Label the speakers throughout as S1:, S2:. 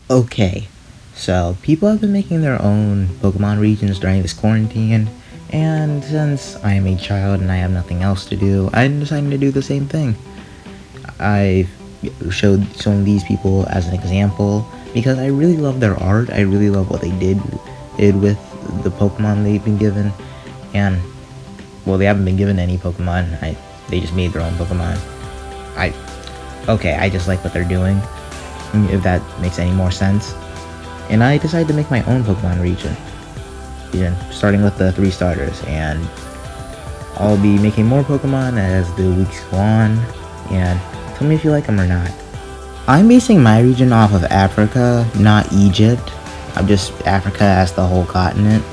S1: Okay, so people have been making their own Pokemon regions during this quarantine, and since I am a child and I have nothing else to do, I'm deciding to do the same thing. I showing these people as an example because I really love their art. I really love what they did with the Pokemon they've been given, and well, they haven't been given any Pokemon. They just made their own Pokemon. I I just like what they're doing. If that makes any more sense. And I decided to make my own Pokemon region, starting with the 3 starters, and I'll be making more Pokemon as the weeks go on, and tell me if you like them or not. I'm basing my region off of Africa, not Egypt. I'm just Africa as the whole continent.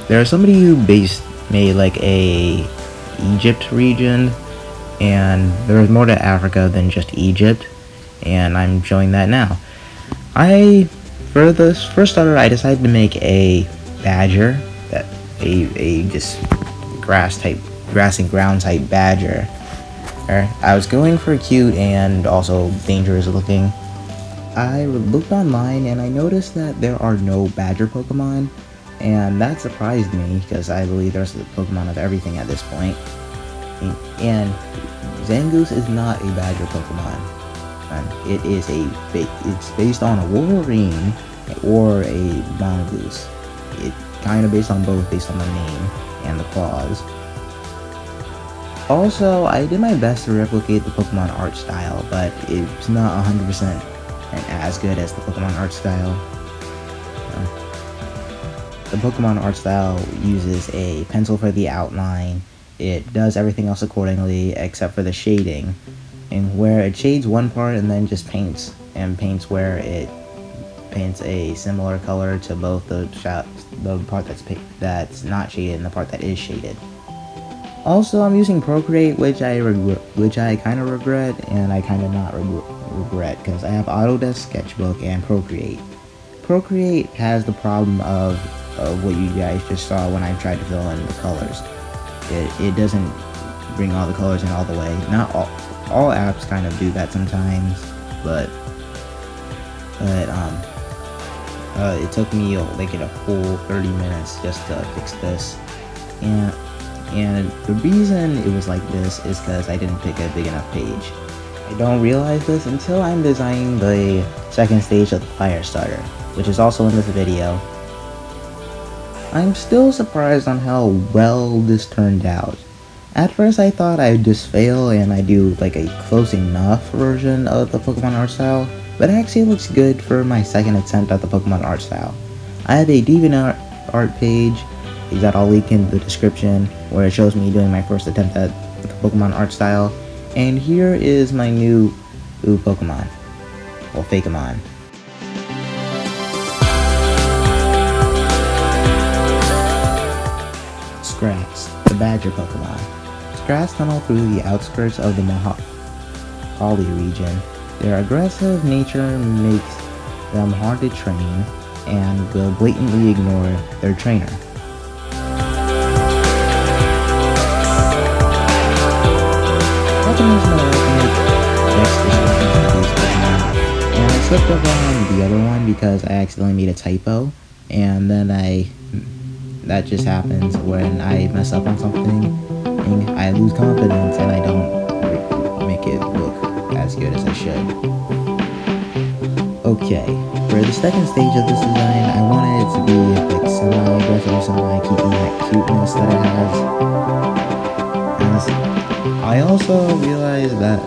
S1: There's somebody who made like a Egypt region, and there's more to Africa than just Egypt, and I'm showing that now. For this first starter, I decided to make a badger, a just grass and ground type badger. I was going for cute and also dangerous looking. I looked online and I noticed that there are no badger Pokemon, and that surprised me because I believe there's a Pokemon of everything at this point. And Zangoose is not a badger Pokemon. It's based on a Wolverine or a mongoose. It's kind of based on both, based on the name and the claws. Also, I did my best to replicate the Pokemon art style, but it's not 100% as good as the Pokemon art style. The Pokemon art style uses a pencil for the outline. It does everything else accordingly except for the shading, and where it shades one part and then just paints where it paints a similar color to both the part that's not shaded and the part that is shaded. Also, I'm using Procreate, which I kind of regret, and I kind of not regret, because I have Autodesk Sketchbook and Procreate. Procreate has the problem of what you guys just saw when I tried to fill in the colors. It doesn't bring all the colors in all the way. Not all apps kind of do that sometimes, but it took me like a full 30 minutes just to fix this, and the reason it was like this is because I didn't pick a big enough page. I don't realize this until I'm designing the second stage of the fire starter, which is also in this video. I'm still surprised on how well this turned out. At first I thought I'd just fail and I'd do like a close enough version of the Pokemon art style, but it actually looks good for my second attempt at the Pokemon art style. I have a DeviantArt page that I'll link in the description, where it shows me doing my first attempt at the Pokemon art style, and here is my new Pokemon, well, Fakemon. Scraps, the Badger Pokemon. Scraps tunnel through the outskirts of the mohali region. Their aggressive nature makes them hard to train and will blatantly ignore their trainer. And I slipped up on the other one because I accidentally made a typo, and then that just happens when I mess up on something, and I lose confidence and I don't make it look as good as I should. Okay, for the second stage of this design, I wanted it to be like semi-aggressive, keeping that cuteness that it has. I also realized that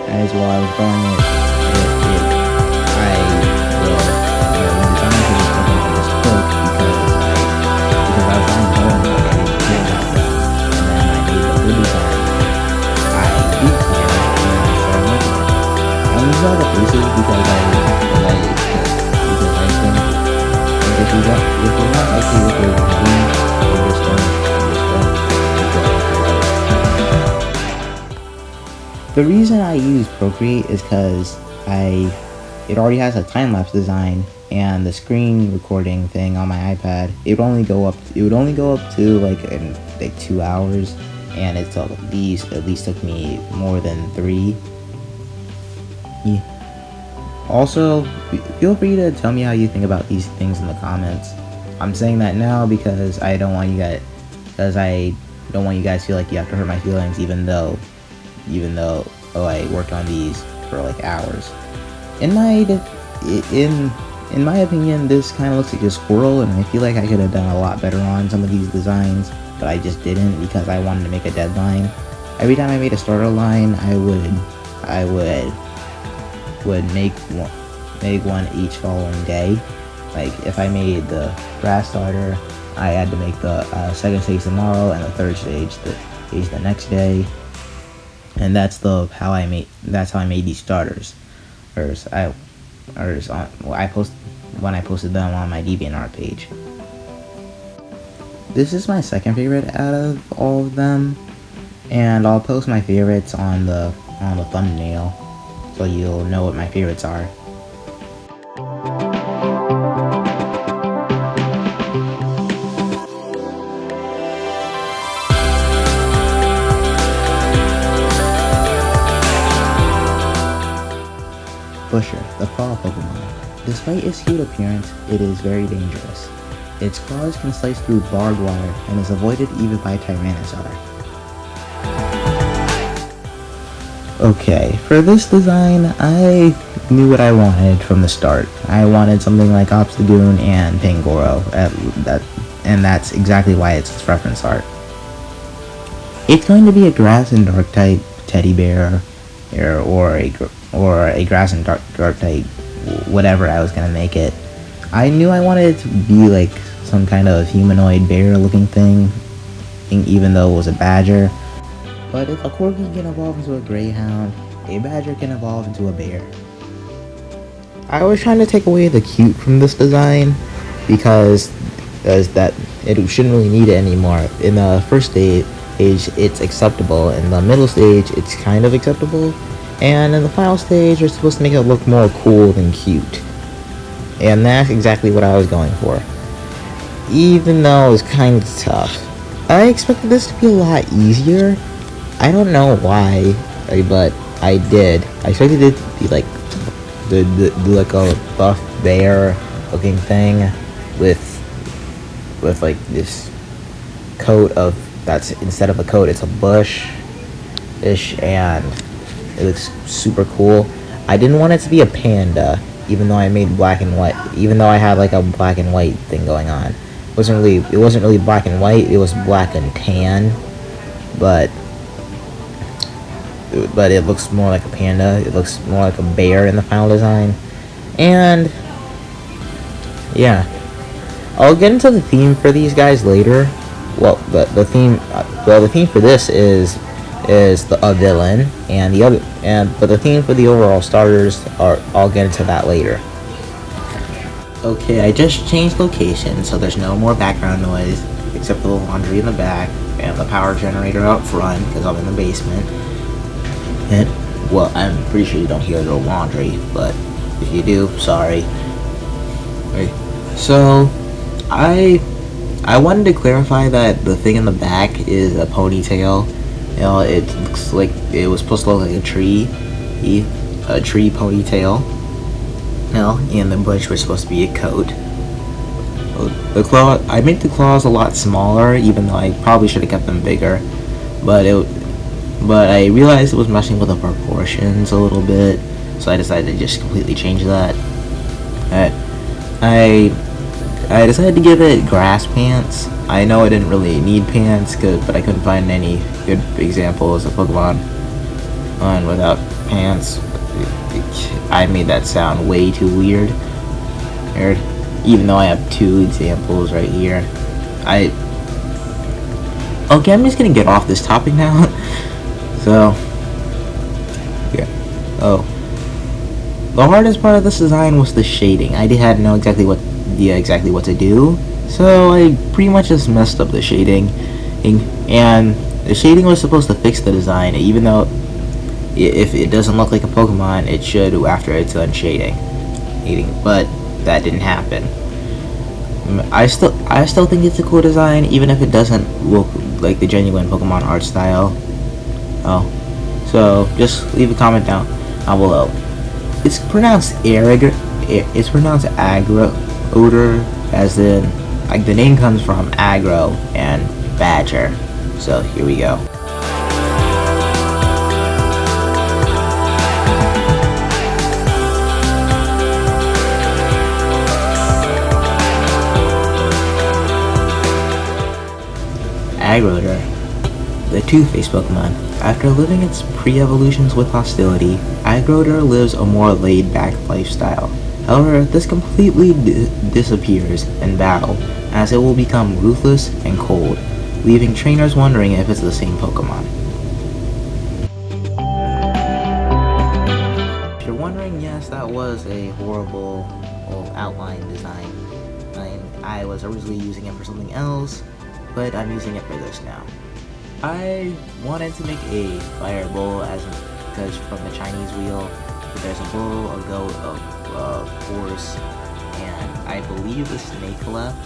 S1: as while I was drawing it, I will design for this Pokemon this book because I was trying to hold it, I didn't care about them, and then I made the good design. I did care, and I started looking at it. I only saw the faces because I think if you're not okay with your design, you're just don't. The reason I use Procreate is because it already has a time-lapse design, and the screen recording thing on my iPad, it would only go up to like 2 hours, and it took at least took me more than 3. Yeah. Also, feel free to tell me how you think about these things in the comments. I'm saying that now because I don't want you guys to feel like you have to hurt my feelings, even though I worked on these for like hours. In my opinion, this kind of looks like a squirrel, and I feel like I could have done a lot better on some of these designs, but I just didn't because I wanted to make a deadline. Every time I made a starter line, I would make one each following day. Like if I made the grass starter, I had to make the second stage tomorrow and the third stage the next day, and that's how I made these starters. When I posted them on my DeviantArt page. This is my second favorite out of all of them, and I'll post my favorites on the thumbnail, so you'll know what my favorites are. Busher, the fall Pokemon. Despite its cute appearance, it is very dangerous. Its claws can slice through barbed wire and is avoided even by Tyrannosaur. Okay, for this design, I knew what I wanted from the start. I wanted something like Obstagoon and Pangoro, and that's exactly why it's its reference art. It's going to be a grass and dark type teddy bear, or a grass and dark type, whatever I was gonna make it. I knew I wanted it to be like some kind of humanoid bear looking thing, even though it was a badger. But if a corgi can evolve into a greyhound, a badger can evolve into a bear. I was trying to take away the cute from this design because that it shouldn't really need it anymore. In the first stage, it's acceptable. In the middle stage, it's kind of acceptable. And in the final stage, you're supposed to make it look more cool than cute. And that's exactly what I was going for. Even though it was kind of tough. I expected this to be a lot easier. I don't know why, but I did. I expected it to be like like a buff bear looking thing with like this coat of, that's instead of a coat, it's a bush-ish, and it looks super cool. I didn't want it to be a panda, even though I made black and white. Even though I had like a black and white thing going on, it wasn't really black and white. It was black and tan, but it looks more like a panda. It looks more like a bear in the final design, and yeah, I'll get into the theme for these guys later. Well, the theme for this is a villain, but the theme for the overall starters I'll get into that later. Okay, I just changed location, so there's no more background noise except for the laundry in the back and the power generator out front because I'm in the basement. And well, I'm pretty sure you don't hear the laundry, but if you do, sorry. Okay, so I wanted to clarify that the thing in the back is a ponytail. You know, it looks like it was supposed to look like a tree ponytail. You know, and the bush was supposed to be a coat. I made the claws a lot smaller, even though I probably should have kept them bigger. But I realized it was messing with the proportions a little bit, so I decided to just completely change that. I decided to give it grass pants. I know I didn't really need pants, but I couldn't find any good examples of Pokemon without pants. I made that sound way too weird. Even though I have two examples right here. Okay, I'm just gonna get off this topic now. So, yeah. Oh, the hardest part of this design was the shading. I didn't know exactly what to do, so I pretty much just messed up the shading. And the shading was supposed to fix the design, even though if it doesn't look like a Pokemon, it should after it's done shading. But that didn't happen. I still think it's a cool design, even if it doesn't look like the genuine Pokemon art style. Oh, so just leave a comment down below. It's pronounced it's pronounced agro-odor, as in, like, the name comes from agro and badger. So here we go. Agrodor, the two-faced Pokemon. After living its pre-evolutions with hostility, Agrodor lives a more laid-back lifestyle. However, this completely disappears in battle, as it will become ruthless and cold, leaving trainers wondering if it's the same Pokemon. If you're wondering, yes, that was a horrible outline design. I was originally using it for something else, but I'm using it for this now. I wanted to make a fire bull because from the Chinese wheel, there's a bull, a goat, a horse, and I believe a snake left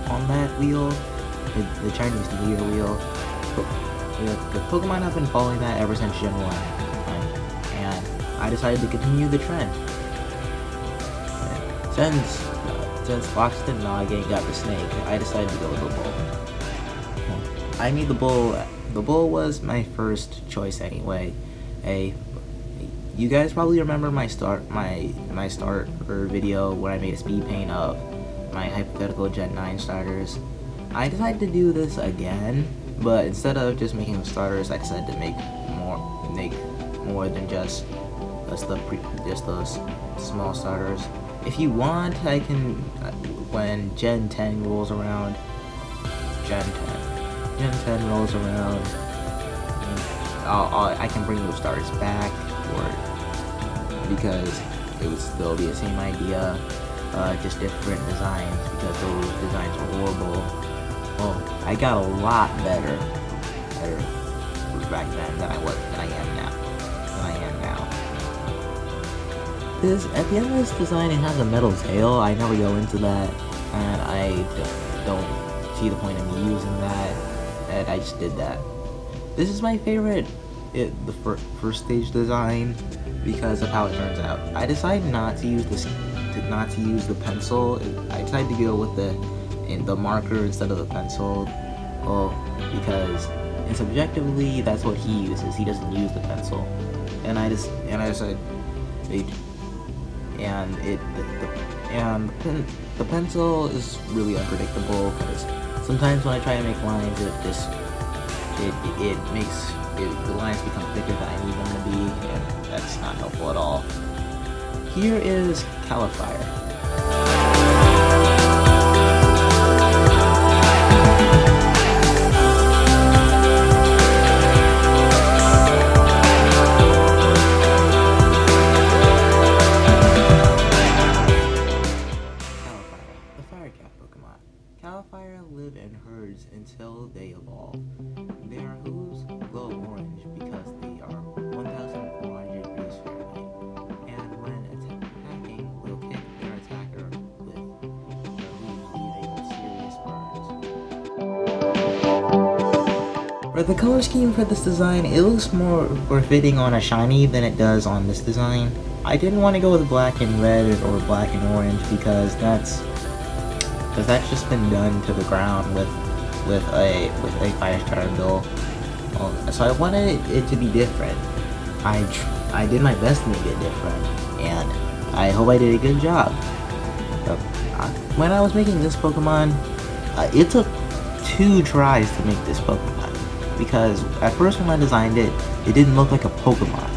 S1: on that wheel, the Chinese New Year wheel. The Pokemon have been following that ever since Gen 1, and I decided to continue the trend. Since Loxton Nage got the snake, I decided to go with the bull. I made the bull. The bull was my first choice anyway. You guys probably remember my starter video where I made a speed paint of my hypothetical Gen 9 starters. I decided to do this again, but instead of just making the starters, I decided to make more than just those small starters. If you want, I can, when Gen 10 rolls around, Gen 10 rolls around, I can bring those starters back, because it would still be the same idea, just different designs, because those designs were horrible. Well, I got a lot better back then than I am now. At the end of this design, it has a metal tail. I never go into that, and I don't see the point of me using that, and I just did that. This is my favorite, the first stage design, because of how it turns out. I decided not to use the pencil. I decided to go with the marker instead of the pencil. Well, because subjectively, that's what he uses. He doesn't use the pencil, and I decided. The pencil is really unpredictable, because sometimes when I try to make lines, the lines become thicker than I need them to be, and that's not helpful at all. Here is Califier. Califier live in herds until they evolve. Their hooves glow orange because they are 1,400 degrees Fahrenheit, and when attacking, will kick their attacker with their hooves, leaving serious burns. For the color scheme for this design, it looks more fitting on a shiny than it does on this design. I didn't want to go with black and red or black and orange because that's just been done to the ground with a Firestar build. So I wanted it to be different. I did my best to make it different, and I hope I did a good job. When I was making this Pokemon, it took 2 tries to make this Pokemon, because at first when I designed it, it didn't look like a Pokemon,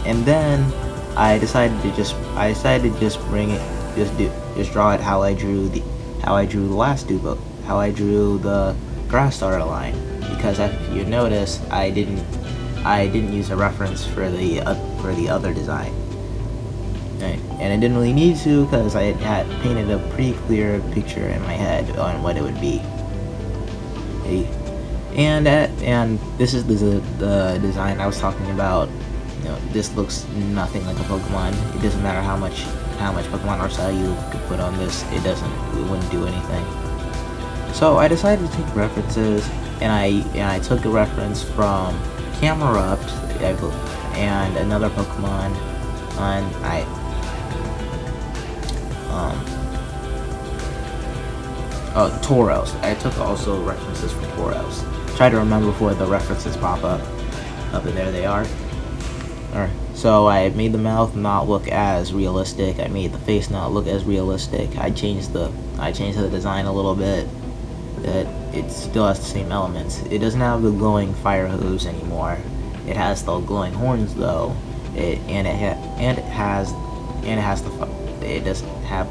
S1: and then I decided to just draw it how I drew the last Dubo, how I drew the grass starter line, because if you notice, I didn't use a reference for the other design, and I didn't really need to, because I had painted a pretty clear picture in my head on what it would be. And this is the design I was talking about. This looks nothing like a Pokemon. It doesn't matter how much Pokemon art style you could put on this, it wouldn't do anything. So I decided to take references, and I took a reference from Camerupt and another Pokemon, and Toros. I took also references from Toros. Try to remember before the references pop up. And there they are. Alright, so I made the mouth not look as realistic. I made the face not look as realistic. I changed the design a little bit. That it still has the same elements. It doesn't have the glowing fire hooves anymore. It has the glowing horns though. It doesn't have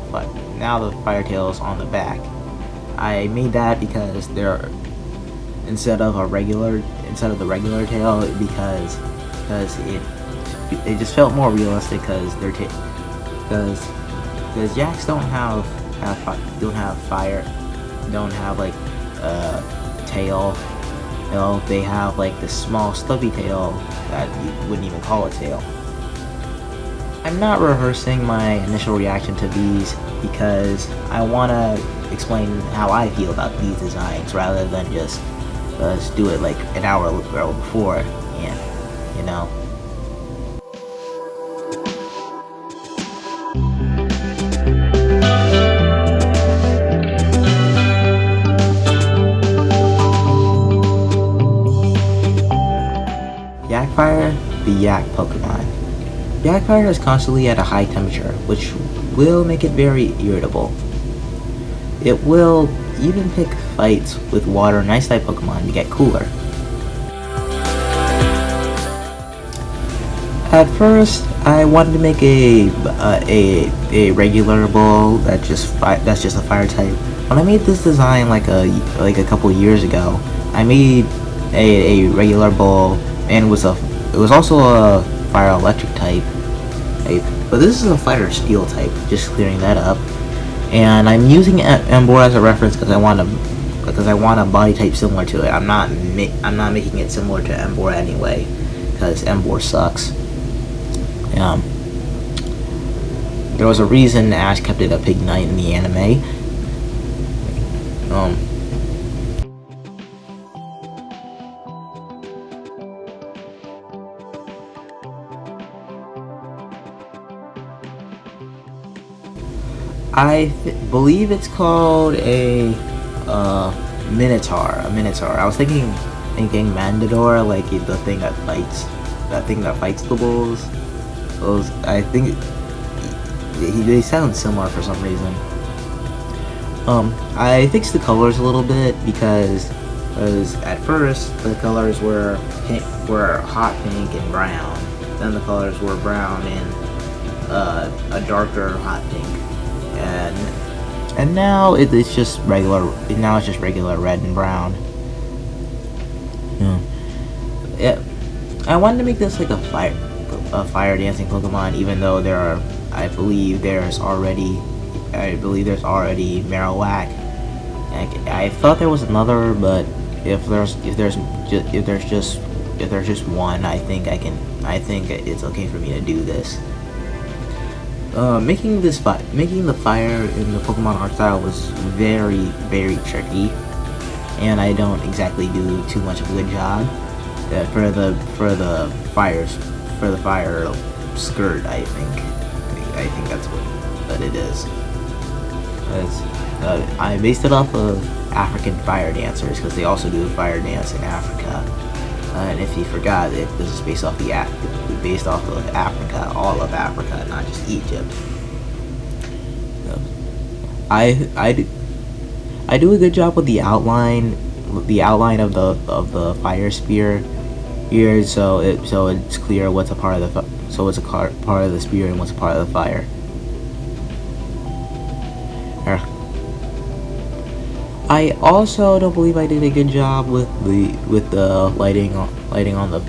S1: now the fire tails on the back. I made that because they're instead of the regular tail because it just felt more realistic because Jacks don't have like tail. You know, they have like this small stubby tail that you wouldn't even call a tail. I'm not rehearsing my initial reaction to these because I want to explain how I feel about these designs rather than just do it like an hour before, and you know. Yakfire, the Yak Pokemon. Yakfire is constantly at a high temperature, which will make it very irritable. It will even pick fights with water and ice type Pokemon to get cooler. At first, I wanted to make a regular bull that's just a fire type. When I made this design like a couple years ago, I made a regular bull, and it was also a fire electric type. But this is a fire steel type. Just clearing that up. And I'm using Emboar as a reference because I want a body type similar to it. I'm not making it similar to Emboar anyway, because Emboar sucks. There was a reason Ash kept it a pig knight in the anime. I believe it's called a Minotaur. I was thinking Mandador, like the thing that fights the bulls. I think they sound similar for some reason. I fixed the colors a little bit because at first the colors were hot pink and brown. Then the colors were brown and a darker hot pink. And now it's just regular. Now it's just regular red and brown. Yeah, I wanted to make this like a fire dancing Pokemon, even though I believe there's already Marowak. I thought there was another, but if there's just one, I think it's okay for me to do this. Making the fire in the Pokemon art style was very, very tricky, and I don't exactly do too much of a good job. For the fire skirt, I think that's what it is. I based it off of African fire dancers because they also do a fire dance in Africa. And if you forgot, this is based off of Africa, all of Africa, not just Egypt. I do a good job with the outline of the fire spear here, so it's clear what's a part of the spear and what's a part of the fire. I also don't believe I did a good job with the lighting on the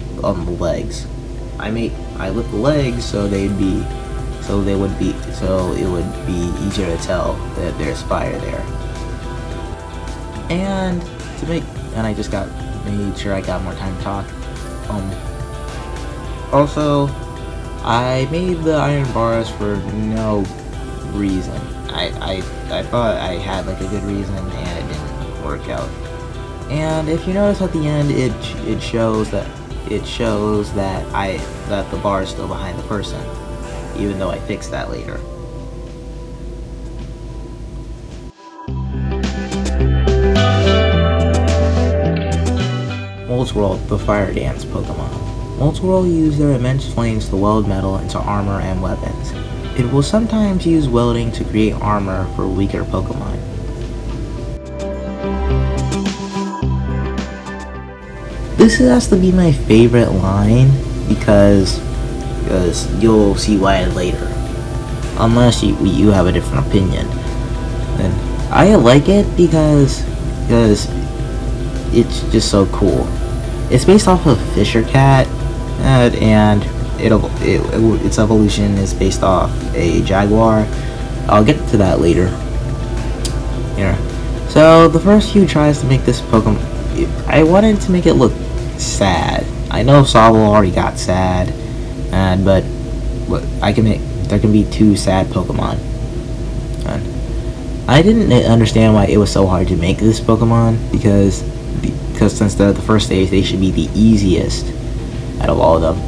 S1: legs. I lit the legs so it would be easier to tell that there's fire there. And I just made sure I got more time to talk. Also, I made the iron bars for no reason. I thought I had like a good reason, and it didn't work out. And if you notice at the end, it shows that the bar is still behind the person, even though I fixed that later. Moldsworld, the Fire Dance Pokemon. Moldsworld use their immense flames to weld metal into armor and weapons. It will sometimes use welding to create armor for weaker Pokemon. This has to be my favorite line because you'll see why later. Unless you have a different opinion. And I like it because it's just so cool. It's based off of Fisher Cat, and its evolution is based off a Jaguar. I'll get to that later. Yeah. So the first few tries to make this Pokemon, I wanted to make it look sad. I know Sobble already got sad, but there can be 2 sad Pokemon. And I didn't understand why it was so hard to make this Pokemon because since the first stage they should be the easiest out of all of them,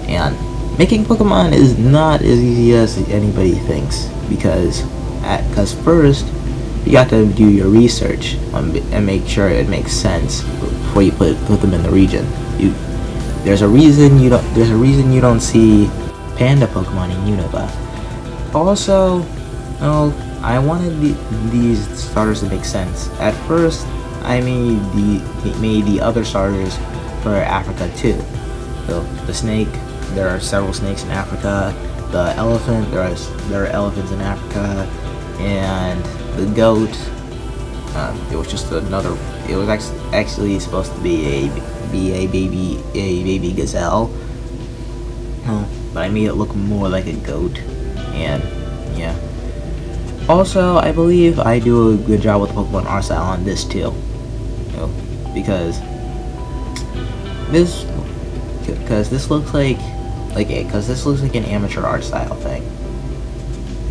S1: and making Pokemon is not as easy as anybody thinks because first you got to do your research and make sure it makes sense before you put them in the region. There's a reason you don't see Panda Pokemon in Unova. Also, I wanted these starters to make sense. At first, I made the other starters for Africa too. So the snake, there are several snakes in Africa. The elephant, there are elephants in Africa, and the goat. It was just another. It was actually supposed to be a baby gazelle. But I made it look more like a goat, and yeah. Also, I believe I do a good job with the Pokemon art style on this too, because this looks like an amateur art style thing.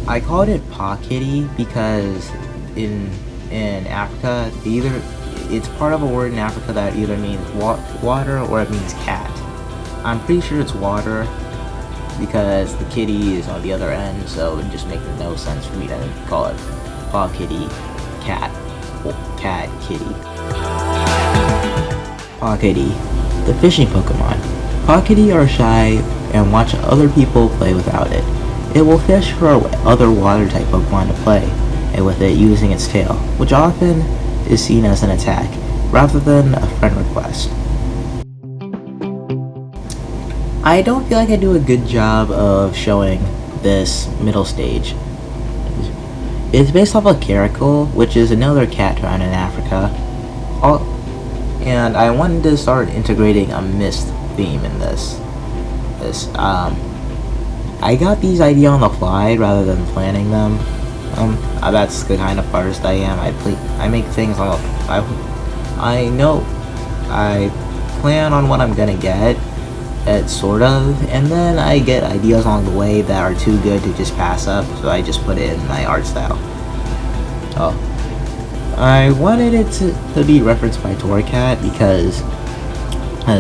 S1: I called it Paw Kitty because in Africa, it's part of a word in Africa that either means water or it means cat. I'm pretty sure it's water because the kitty is on the other end, so it just makes no sense for me to call it Paw Kitty, cat, or cat kitty. Paw Kitty, the fishing Pokemon. Paw Kitty are shy and watch other people play without it. It will fish for other water-type Pokemon to play, and with it using its tail, which often is seen as an attack, rather than a friend request. I don't feel like I do a good job of showing this middle stage. It's based off of Caracal, which is another cat found in Africa. And I wanted to start integrating a mist theme in this. I got these ideas on the fly rather than planning them. That's the kind of artist I am. I make things on I know I plan on what I'm gonna get, sort of, and then I get ideas along the way that are too good to just pass up, so I just put it in my art style. I wanted it to be referenced by Torcat because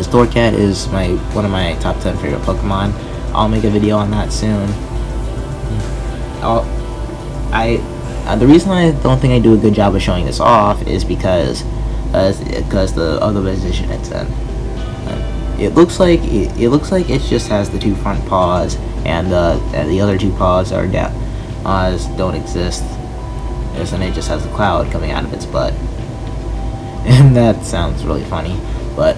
S1: Torcat is one of my top 10 favorite Pokemon. I'll make a video on that soon. The reason I don't think I do a good job of showing this off is because the other position it's in. It looks like it just has the 2 front paws, and the other 2 paws are don't exist. And it just has a cloud coming out of its butt, and that sounds really funny. But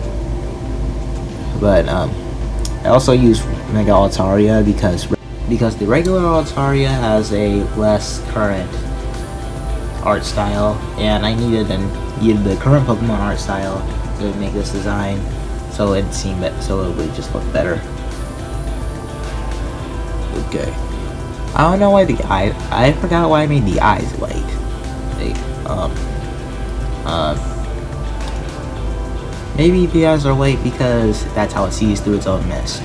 S1: I also use Mega Altaria because the regular Altaria has a less current art style, and I needed the current Pokemon art style to make this design, so it would just look better. Okay. I don't know why I forgot why I made the eyes white. Maybe the eyes are white because that's how it sees through its own mist.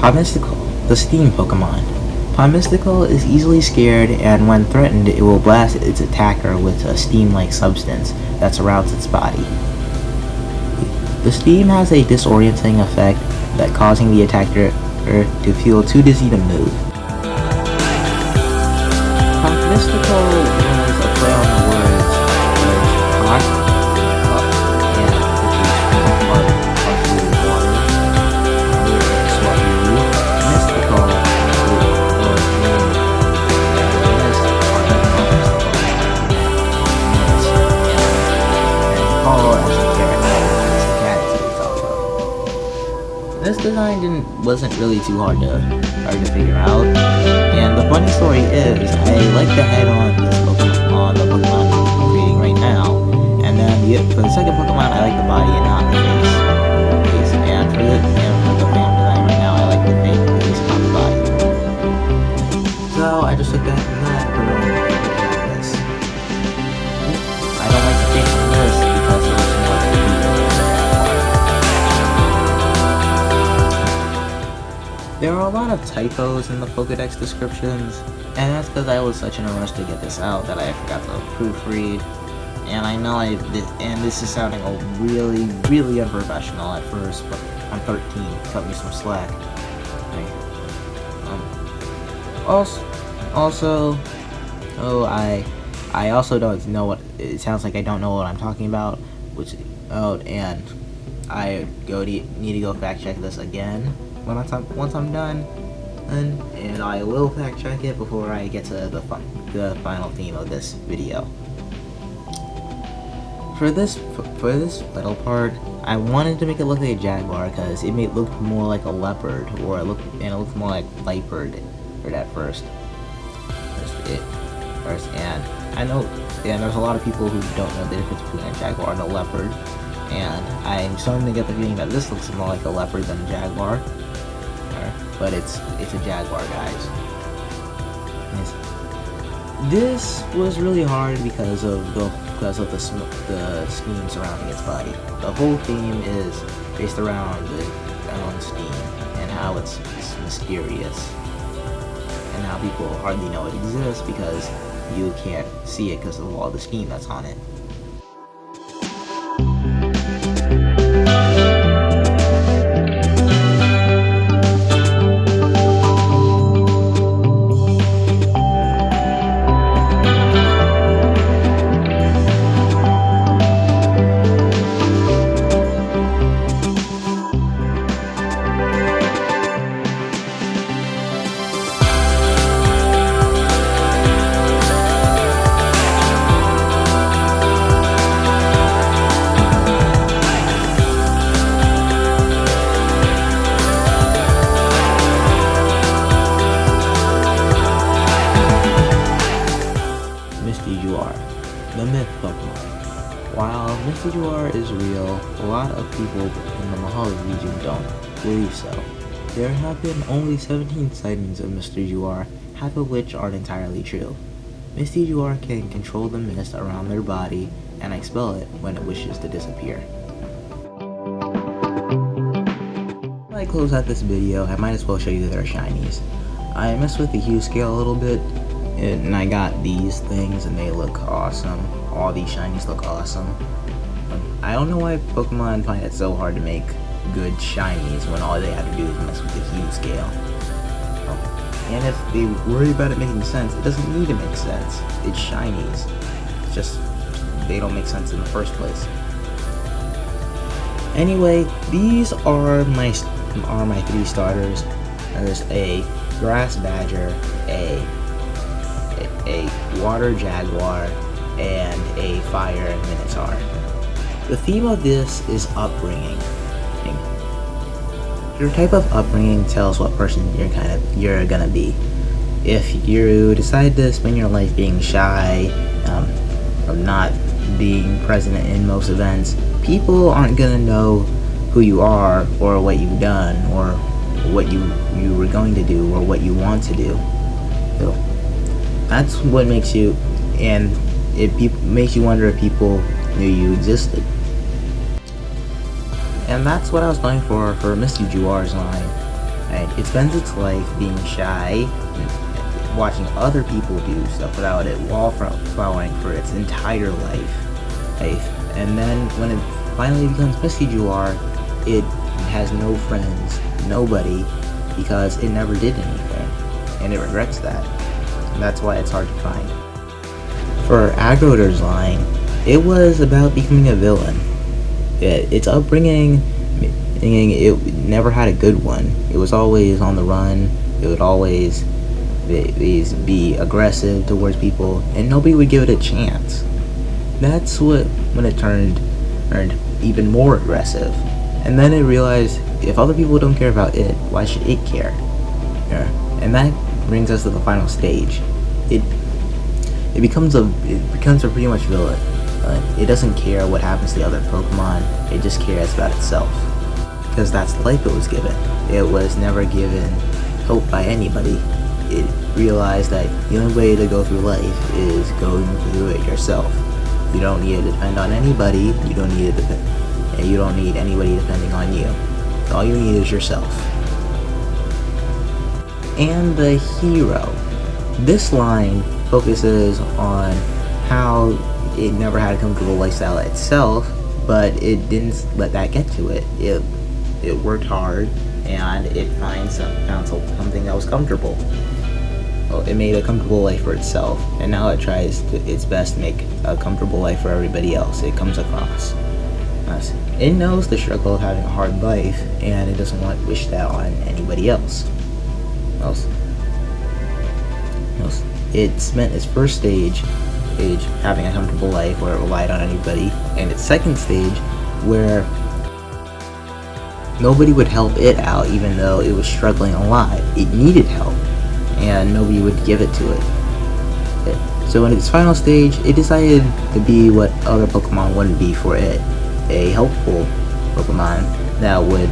S1: Pomystical, the steam Pokemon. Mystical is easily scared, and when threatened, it will blast its attacker with a steam-like substance that surrounds its body. The steam has a disorienting effect that causing the attacker to feel too dizzy to move. Mystical was a play on the words hot, and which is partially water, Swahili. Mystical was named and Paul as a character, as a cat is based off of. This design wasn't really too hard to figure out, and the funny story is I like the head on this Pokemon, on the Pokemon I'm creating right now, and then for the second Pokemon I like the body and not the face. And for the fan design right now I like the face and not the body. So I just took that from that and put it on this. I don't like the face on this because it looks more like a There are a lot of typos in the Pokedex descriptions, and that's because I was such in a rush to get this out that I forgot to proofread. And I know and this is sounding really, really unprofessional at first, but I'm 13, cut me some slack. I also don't know what, it sounds like I don't know what I'm talking about, and I need to go fact check this again once I'm done, and I will fact check it before I get to the final theme of this video. For this little part, I wanted to make it look like a jaguar because it look more like a leopard, or it looked more like leopard at first. And I know, and there's a lot of people who don't know the difference between a jaguar and a leopard, and I'm starting to get the feeling that this looks more like a leopard than a jaguar, but it's a jaguar, guys. This was really hard because of the scheme surrounding its body. The whole theme is based around the steam and how it's mysterious, and how people hardly know it exists because you can't see it because of all the steam that's on it. The myth Pokemon. While Mr. Juar is real, a lot of people in the Mohali region don't believe so. There have been only 17 sightings of Mr. Juar, half of which aren't entirely true. Mr. Juar can control the mist around their body and expel it when it wishes to disappear. Before I close out this video, I might as well show you their shinies. I messed with the hue scale a little bit, and I got these things and they look awesome. All these shinies look awesome. I don't know why Pokemon find it so hard to make good shinies when all they have to do is mess with the hue scale. And if they worry about it making sense, it doesn't need to make sense. It's shinies. It's just, they don't make sense in the first place. Anyway, these are my 3 starters. There's a grass badger, a water jaguar, and a fire minotaur. The theme of this is upbringing. Your type of upbringing tells what person you're gonna be. If you decide to spend your life being shy, not being present in most events, people aren't gonna know who you are, or what you've done, or what you were going to do, or what you want to do. So that's what makes you, and it makes you wonder if people knew you existed. And that's what I was going for Misty Juar's line. Right? It spends its life being shy watching other people do stuff without it wallflowering for its entire life. And then when it finally becomes Misty Jewar, it has no friends, nobody, because it never did anything, and it regrets that. And that's why it's hard to find. For Agroder's line, it was about becoming a villain. Its upbringing, it never had a good one. It was always on the run. It would always be aggressive towards people, and nobody would give it a chance. That's when it turned even more aggressive. And then it realized, if other people don't care about it, why should it care? Yeah. And that brings us to the final stage. It becomes a pretty much villain. It doesn't care what happens to the other Pokemon. It just cares about itself, because that's the life it was given. It was never given hope by anybody. It realized that the only way to go through life is going through it yourself. You don't need to depend on anybody. You don't need anybody depending on you. All you need is yourself. And the hero. This line focuses on how it never had a comfortable lifestyle itself, but it didn't let that get to it. It worked hard, and it found something that was comfortable. Well, it made a comfortable life for itself, and now it tries its best to make a comfortable life for everybody else it comes across. It knows the struggle of having a hard life, and it doesn't want to wish that on anybody else. It spent its first stage having a comfortable life where it relied on anybody, and its second stage where nobody would help it out even though it was struggling a lot. It needed help, and nobody would give it to it. So in its final stage, it decided to be what other Pokemon wouldn't be for it. A helpful Pokemon that would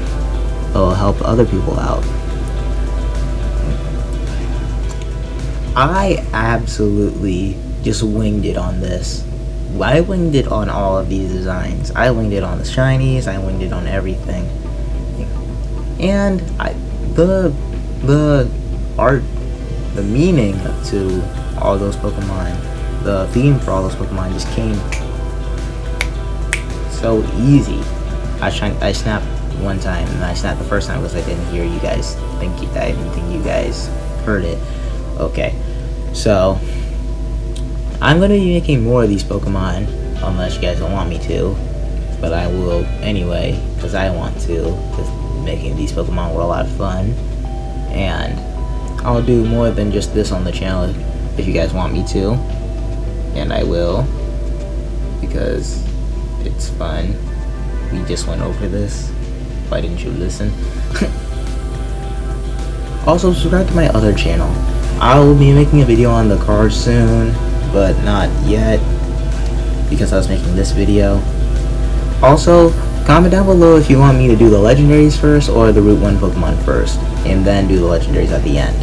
S1: help other people out. I absolutely just winged it on this. I winged it on all of these designs. I winged it on the shinies. I winged it on everything. And the art, the meaning to all those Pokemon, the theme for all those Pokemon just came so easy. I snapped one time, and I snapped the first time because I didn't hear you guys. I didn't think you guys heard it. Okay, so I'm gonna be making more of these Pokemon, unless you guys don't want me to, but I will anyway because I want to. Because making these Pokemon were a lot of fun, and I'll do more than just this on the channel if you guys want me to, and I will, because it's fun. We just went over this. Why didn't you listen? Also, subscribe to my other channel. I will be making a video on the cards soon, but not yet, because I was making this video. Also, comment down below if you want me to do the legendaries first or the Route 1 Pokemon first, and then do the legendaries at the end.